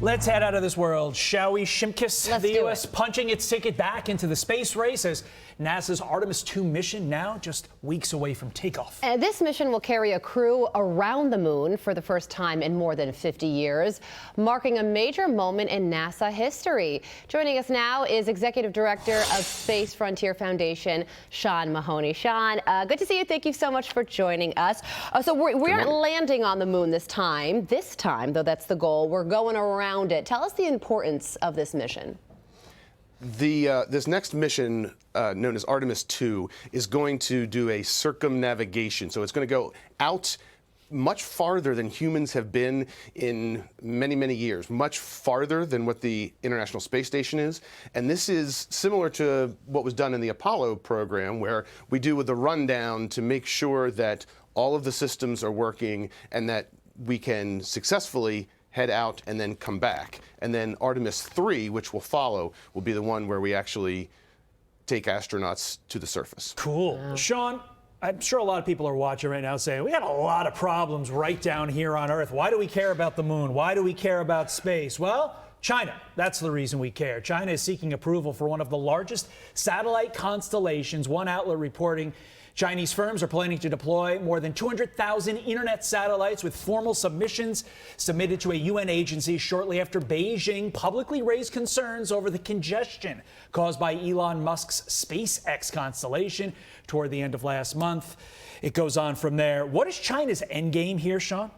Let's head out of this world, shall we, Shimkus? Let's the do U.S. it. punching its ticket back into the space race as NASA's Artemis II mission now just weeks away from takeoff. And this mission will carry a crew around the moon for the first time in more than 50 years, marking a major moment in NASA history. Joining us now is Executive Director of Space Frontier Foundation, Sean Mahoney. Sean, good to see you. Thank you so much for joining us. So we aren't landing on the moon this time. This time, though, that's the goal. We're going around it. Tell us the importance of this mission. This next mission, known as Artemis II, is going to do a circumnavigation. So it's going to go out much farther than humans have been in many, many years, much farther than what the International Space Station is. And this is similar to what was done in the Apollo program, where we do with the rundown to make sure that all of the systems are working and that we can successfully head out and then come back. And then Artemis III, which will follow, will be the one where we actually take astronauts to the surface. Cool. Wow. Sean, I'm sure a lot of people are watching right now saying, we got a lot of problems right down here on Earth. Why do we care about the moon? Why do we care about space? Well, China, that's the reason we care. China is seeking approval for one of the largest satellite constellations. One outlet reporting Chinese firms are planning to deploy more than 200,000 internet satellites with formal submissions submitted to a UN agency shortly after Beijing publicly raised concerns over the congestion caused by Elon Musk's SpaceX constellation toward the end of last month. It goes on from there. What is China's endgame here, Sean?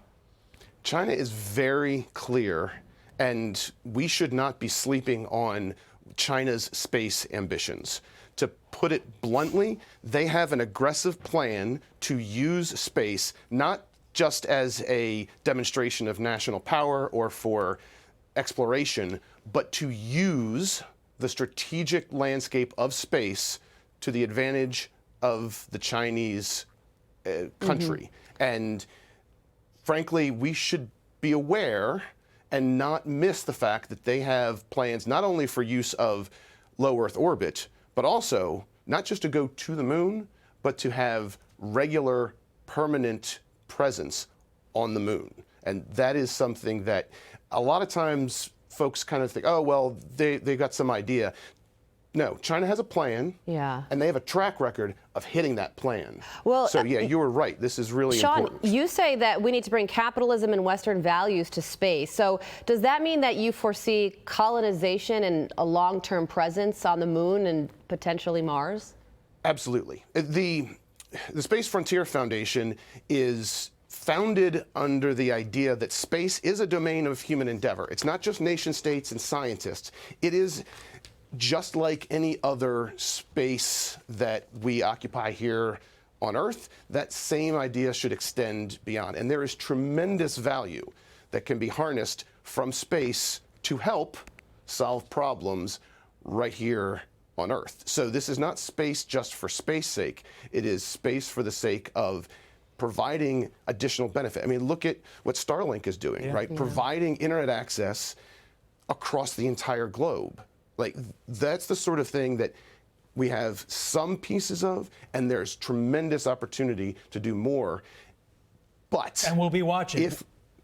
China is very clear, and we should not be sleeping on China's space ambitions. To put it bluntly, they have an aggressive plan to use space not just as a demonstration of national power or for exploration, but to use the strategic landscape of space to the advantage of the Chinese country. And frankly, we should be aware and not miss the fact that they have plans not only for use of low Earth orbit, but also not just to go to the moon, but to have regular, permanent presence on the moon. And that is something that a lot of times folks kind of think, oh, well, they got some idea. No, China has a plan, and they have a track record of hitting that plan. Well, so yeah, you were right. This is really important. Sean, you say that we need to bring capitalism and Western values to space. So does that mean that you foresee colonization and a long-term presence on the moon and potentially Mars? Absolutely. The Space Frontier Foundation is founded under the idea that space is a domain of human endeavor. It's not just nation states and scientists. It is just like any other space that we occupy here on Earth. That same idea should extend beyond. And there is tremendous value that can be harnessed from space to help solve problems right here on Earth. So this is not space just for space sake. It is space for the sake of providing additional benefit. I mean, look at what Starlink is doing, right? Providing internet access across the entire globe. Like, that's the sort of thing that we have some pieces of, and there's tremendous opportunity to do more. But and we'll be watching.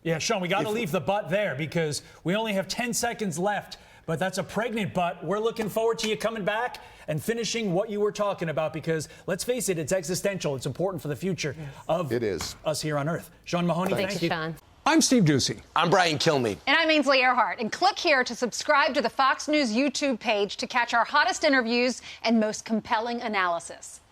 Yeah, Sean, we got to leave the but there because we only have 10 seconds left. But that's a pregnant but. We're looking forward to you coming back and finishing what you were talking about because, let's face it, it's existential. It's important for the future of us here on Earth. Sean Mahoney, thank you. Sean. I'm Steve Doocy. I'm Brian Kilmeade. And I'm Ainsley Earhart. And click here to subscribe to the Fox News YouTube page to catch our hottest interviews and most compelling analysis.